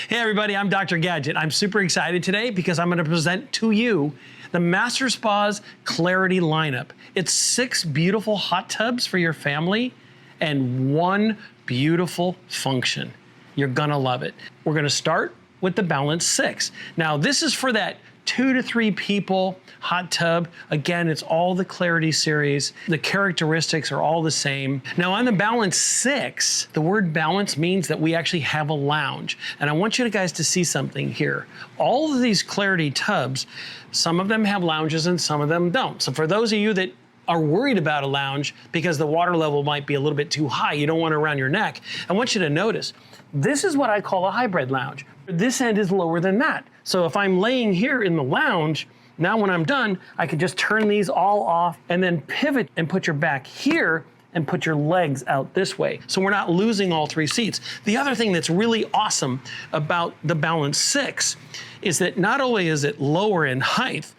Hey everybody, I'm Dr. Gadget. I'm super excited today because I'm going to present to you the MasterSpas Clarity lineup. It's 6 beautiful hot tubs for your family and 1 beautiful function. You're gonna love it. We're gonna start with the Balance 6. Now this is for that 2 to 3 people hot tub. Again, it's all the Clarity series. The characteristics are all the same. Now on the Balance 6, the word balance means that we actually have a lounge. And I want you guys to see something here. All of these Clarity tubs, some of them have lounges and some of them don't. So for those of you that are worried about a lounge because the water level might be a little bit too high, you don't want it around your neck, I want you to notice, this is what I call a hybrid lounge. This end is lower than that. So if I'm laying here in the lounge, now when I'm done, I can just turn these all off and then pivot and put your back here and put your legs out this way. So we're not losing all 3 seats. The other thing that's really awesome about the Balance 6 is that not only is it lower in height,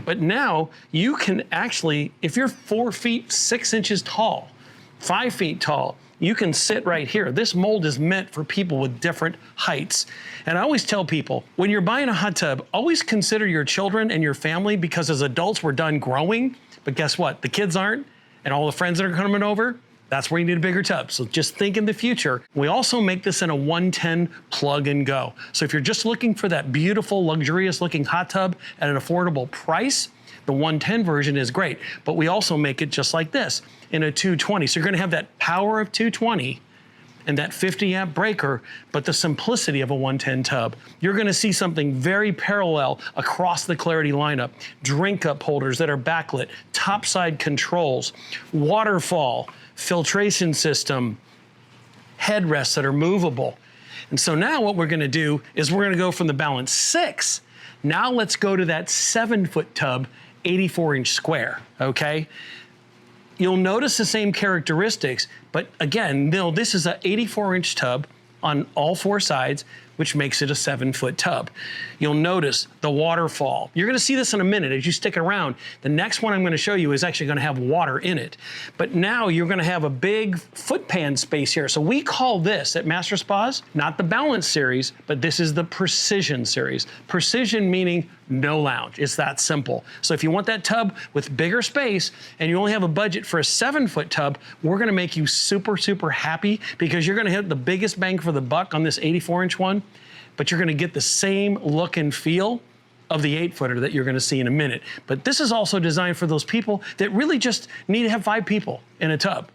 but now you can actually, if you're 4 feet 6 inches tall, 5 feet tall, you can sit right here. This mold is meant for people with different heights. And I always tell people, when you're buying a hot tub, always consider your children and your family, because as adults, we're done growing. But guess what? The kids aren't, and all the friends that are coming over, that's where you need a bigger tub. So just think in the future. We also make this in a 110 plug and go. So if you're just looking for that beautiful, luxurious looking hot tub at an affordable price, the 110 version is great, but we also make it just like this in a 220. So you're gonna have that power of 220 and that 50 amp breaker, but the simplicity of a 110 tub. You're gonna see something very parallel across the Clarity lineup. Drink cup holders that are backlit, topside controls, waterfall, filtration system, headrests that are movable. And so now what we're gonna do is we're gonna go from the Balance 6, now let's go to that 7-foot tub, 84-inch square, okay? You'll notice the same characteristics, but again, this is an 84-inch tub on all 4 sides, which makes it a 7-foot tub. You'll notice the waterfall. You're gonna see this in a minute as you stick around. The next one I'm gonna show you is actually gonna have water in it. But now you're gonna have a big foot pan space here. So we call this at MasterSpas, not the Balance series, but this is the Precision series. Precision meaning no lounge. It's that simple. So if you want that tub with bigger space and you only have a budget for a 7-foot tub, we're gonna make you super, super happy because you're gonna hit the biggest bang for the buck on this 84-inch one, but you're gonna get the same look and feel of the 8-footer that you're gonna see in a minute. But this is also designed for those people that really just need to have 5 people in a tub.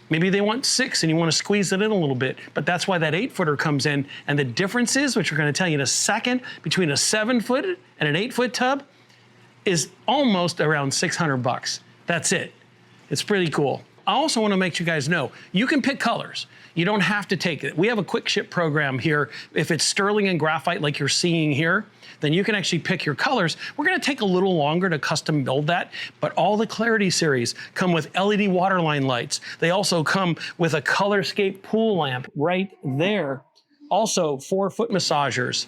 Maybe they want 6 and you wanna squeeze it in a little bit, but that's why that 8-footer comes in. And the difference is, which we're gonna tell you in a second, between a 7-foot and an 8-foot tub is almost around 600 bucks. That's it. It's pretty cool. I also wanna make you guys know, you can pick colors. You don't have to take it. We have a quick ship program here. If it's sterling and graphite like you're seeing here, then you can actually pick your colors. We're gonna take a little longer to custom build that, but all the Clarity series come with LED waterline lights. They also come with a Colorscape pool lamp right there. Also 4-foot massagers.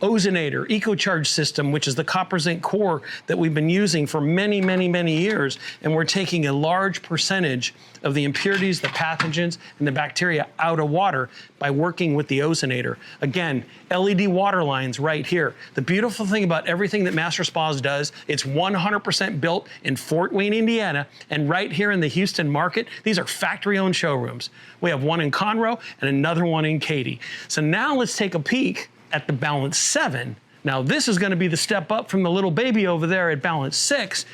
Ozonator Eco Charge system, which is the copper zinc core that we've been using for many, many, many years. And we're taking a large percentage of the impurities, the pathogens, and the bacteria out of water by working with the Ozonator. Again, LED water lines right here. The beautiful thing about everything that MasterSpas does, it's 100% built in Fort Wayne, Indiana, and right here in the Houston market. These are factory-owned showrooms. We have one in Conroe and another one in Katy. So now let's take a peek at the Balance 7. Now this is gonna be the step up from the little baby over there at Balance 6.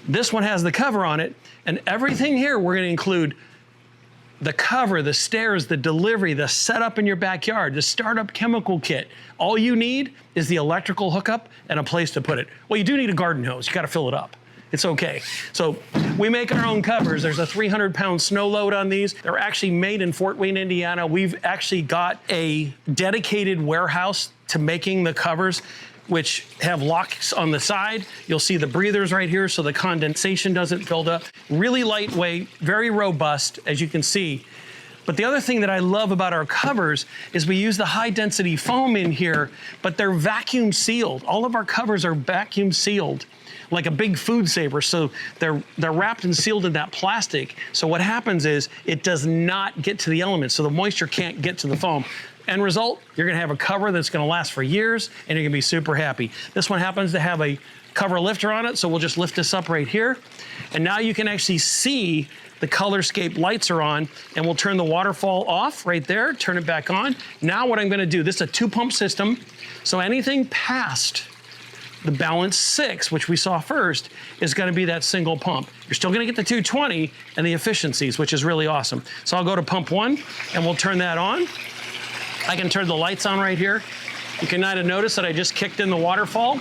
This one has the cover on it, and everything here we're gonna include the cover, the stairs, the delivery, the setup in your backyard, the startup chemical kit. All you need is the electrical hookup and a place to put it. Well, you do need a garden hose, you gotta fill it up. It's okay. So we make our own covers. There's a 300-pound snow load on these. They're actually made in Fort Wayne, Indiana. We've actually got a dedicated warehouse to making the covers, which have locks on the side. You'll see the breathers right here so the condensation doesn't build up. Really lightweight, very robust, as you can see. But the other thing that I love about our covers is we use the high density foam in here, but they're vacuum sealed. All of our covers are vacuum sealed, like a big food saver. So they're wrapped and sealed in that plastic. So what happens is it does not get to the elements. So the moisture can't get to the foam. End result, you're gonna have a cover that's gonna last for years and you're gonna be super happy. This one happens to have a cover lifter on it, so we'll just lift this up right here. And now you can actually see the colorscape lights are on, and we'll turn the waterfall off right there, turn it back on. Now what I'm gonna do, this is a 2-pump system, so anything past the balance 6, which we saw first, is gonna be that single pump. You're still gonna get the 220 and the efficiencies, which is really awesome. So I'll go to pump 1, and we'll turn that on. I can turn the lights on right here. You can kind of notice that I just kicked in the waterfall.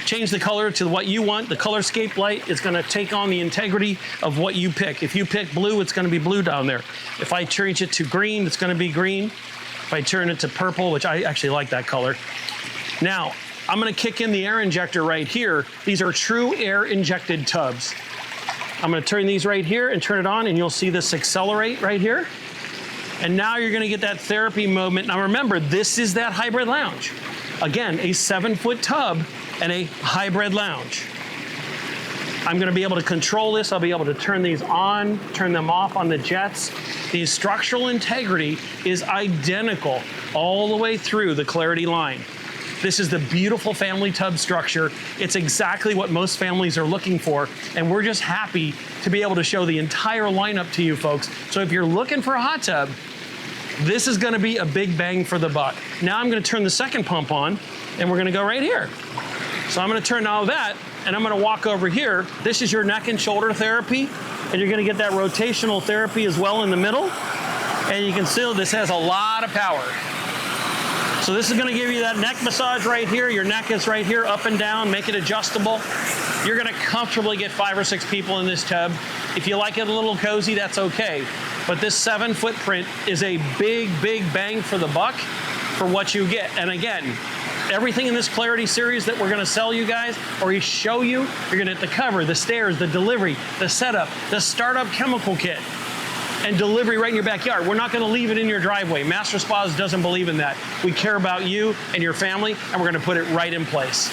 Change the color to what you want. The colorscape light is gonna take on the integrity of what you pick. If you pick blue, it's gonna be blue down there. If I change it to green, it's gonna be green. If I turn it to purple, which I actually like that color. Now, I'm gonna kick in the air injector right here. These are true air injected tubs. I'm gonna turn these right here and turn it on, and you'll see this accelerate right here. And now you're gonna get that therapy moment. Now remember, this is that hybrid lounge. Again, a 7-foot tub and a hybrid lounge. I'm gonna be able to control this. I'll be able to turn these on, turn them off on the jets. The structural integrity is identical all the way through the Clarity line. This is the beautiful family tub structure. It's exactly what most families are looking for, and we're just happy to be able to show the entire lineup to you folks. So if you're looking for a hot tub, this is gonna be a big bang for the buck. Now I'm gonna turn the second pump on, and we're gonna go right here. So I'm gonna turn all of that, and I'm gonna walk over here. This is your neck and shoulder therapy, and you're gonna get that rotational therapy as well in the middle. And you can see this has a lot of power. So this is gonna give you that neck massage right here. Your neck is right here, up and down, make it adjustable. You're gonna comfortably get 5 or 6 people in this tub. If you like it a little cozy, that's okay. But this 7 footprint is a big, big bang for the buck for what you get. And again, everything in this Clarity series that we're gonna sell you guys, or show you, you're gonna get the cover, the stairs, the delivery, the setup, the startup chemical kit, and delivery right in your backyard. We're not gonna leave it in your driveway. MasterSpas doesn't believe in that. We care about you and your family, and we're gonna put it right in place.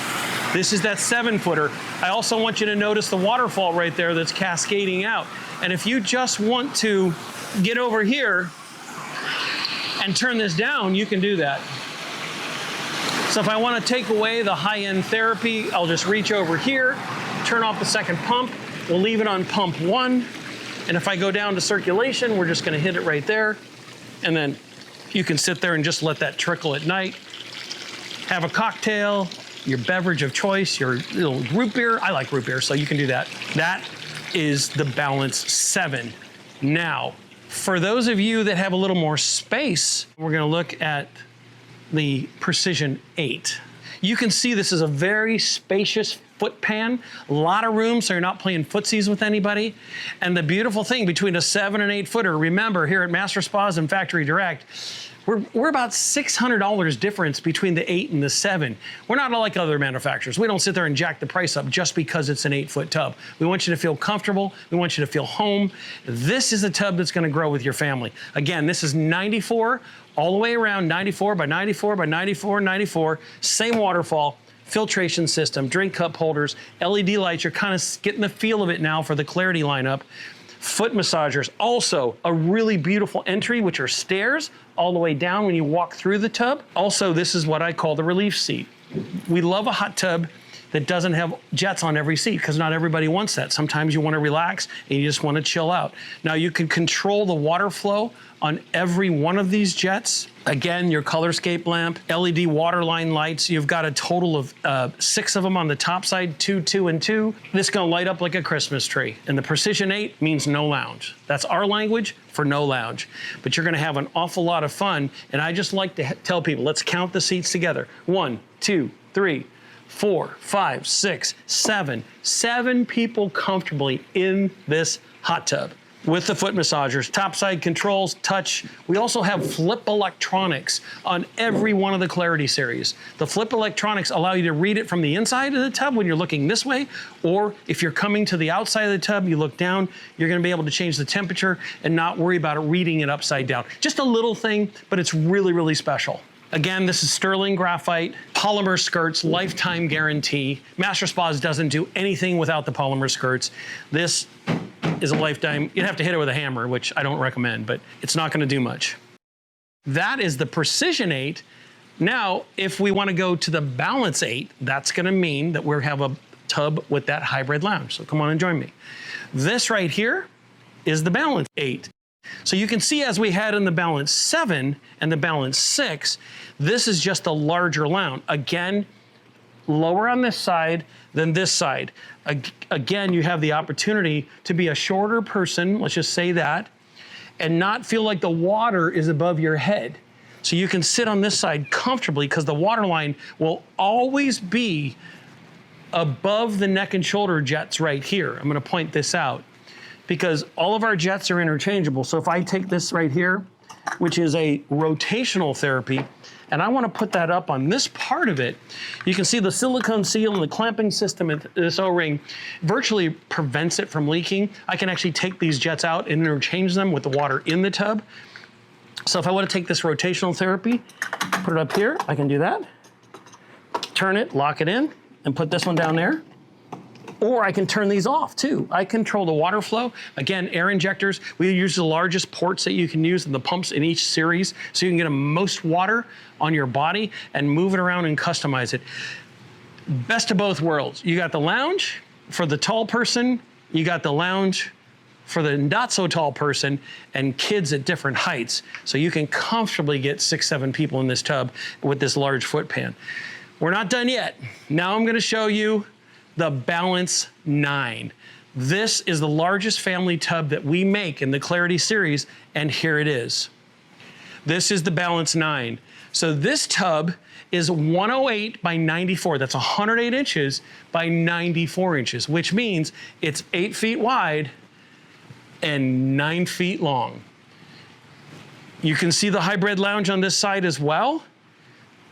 This is that 7-footer. I also want you to notice the waterfall right there that's cascading out. And if you just want to get over here and turn this down, you can do that. So if I want to take away the high-end therapy, I'll just reach over here, turn off the second pump, we'll leave it on pump 1, and if I go down to circulation, we're just going to hit it right there, and then you can sit there and just let that trickle at night. Have a cocktail, your beverage of choice, your little root beer. I like root beer, so you can do that. That is the Balance 7. Now, for those of you that have a little more space, we're going to look at the Precision 8. You can see this is a very spacious foot pan, a lot of room so you're not playing footsies with anybody. And the beautiful thing between a 7 and 8 footer, remember here at MasterSpas and Factory Direct, we're about $600 difference between the 8 and the 7. We're not like other manufacturers. We don't sit there and jack the price up just because it's an 8-foot tub. We want you to feel comfortable. We want you to feel home. This is a tub that's gonna grow with your family. Again, this is 94 all the way around, 94 by 94 by 94, 94, same waterfall, filtration system, drink cup holders, LED lights. You're kind of getting the feel of it now for the Clarity lineup. Foot massagers, also a really beautiful entry, which are stairs all the way down when you walk through the tub. Also, this is what I call the relief seat. We love a hot tub that doesn't have jets on every seat because not everybody wants that. Sometimes you want to relax and you just want to chill out. Now you can control the water flow on every one of these jets. Again, your colorscape lamp, LED waterline lights. You've got a total of 6 of them on the top side, 2, 2, and 2. This is gonna light up like a Christmas tree. And the Precision 8 means no lounge. That's our language for no lounge. But you're gonna have an awful lot of fun. And I just like to tell people, let's count the seats together. 1, 2, 3, 4, 5, 6, 7. 7 people comfortably in this hot tub. With the foot massagers, topside controls, touch. We also have flip electronics on every one of the Clarity series. The flip electronics allow you to read it from the inside of the tub when you're looking this way, or if you're coming to the outside of the tub, you look down, you're gonna be able to change the temperature and not worry about it reading it upside down. Just a little thing, but it's really, really special. Again, this is sterling graphite, polymer skirts, lifetime guarantee. MasterSpas doesn't do anything without the polymer skirts. This is a lifetime. You'd have to hit it with a hammer, which I don't recommend, but it's not gonna do much. That is the Precision 8. Now, if we want to go to the Balance 8, that's going to mean that we have a tub with that hybrid lounge. So come on and join me. This right here is the Balance 8. So you can see, as we had in the Balance 7 and the Balance 6, this is just a larger lounge. Again, lower on this side than this side. Again, you have the opportunity to be a shorter person, let's just say that, and not feel like the water is above your head. So you can sit on this side comfortably, because the water line will always be above the neck and shoulder jets right here. I'm going to point this out because all of our jets are interchangeable. So if I take this right here, which is a rotational therapy, and I want to put that up on this part of it, you can see the silicone seal and the clamping system in this O-ring virtually prevents it from leaking. I can actually take these jets out and interchange them with the water in the tub. So if I want to take this rotational therapy, put it up here, I can do that. Turn it, lock it in, and put this one down there. Or I can turn these off too. I control the water flow. Again, air injectors, we use the largest ports that you can use in the pumps in each series, so you can get the most water on your body and move it around and customize it. Best of both worlds. You got the lounge for the tall person, you got the lounge for the not so tall person, and kids at different heights. So you can comfortably get 6, 7 people in this tub with this large foot pan. We're not done yet. Now I'm going to show you the Balance 9. This is the largest family tub that we make in the Clarity series, and here it is. This is the Balance 9. So this tub is 108 by 94. That's 108 inches by 94 inches, which means it's 8 feet wide and 9 feet long. You can see the hybrid lounge on this side as well.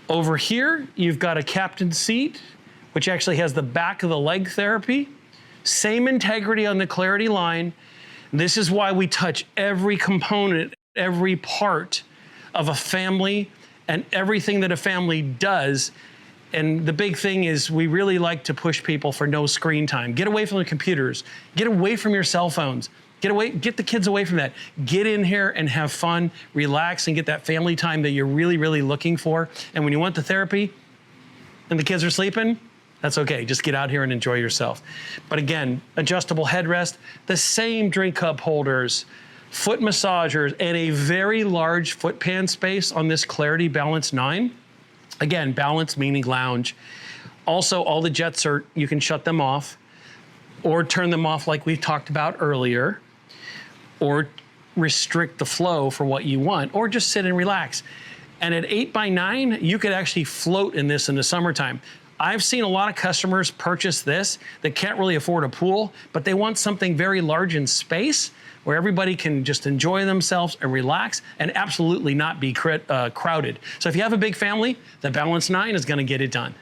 Over here, you've got a captain seat, which actually has the back of the leg therapy. Same integrity on the Clarity line. This is why we touch every component, every part of a family and everything that a family does. And the big thing is, we really like to push people for no screen time. Get away from the computers. Get away from your cell phones. Get the kids away from that. Get in here and have fun, relax, and get that family time that you're really, really looking for. And when you want the therapy and the kids are sleeping, that's okay. Just get out here and enjoy yourself. But again, adjustable headrest, the same drink cup holders, foot massagers, and a very large foot pan space on this Clarity Balance 9. Again, balance meaning lounge. Also, all the jets you can shut them off or turn them off like we talked about earlier, or restrict the flow for what you want, or just sit and relax. And at 8 by 9, you could actually float in this in the summertime. I've seen a lot of customers purchase this that can't really afford a pool, but they want something very large in space where everybody can just enjoy themselves and relax and absolutely not be crowded. So if you have a big family, the Balance 9 is going to get it done.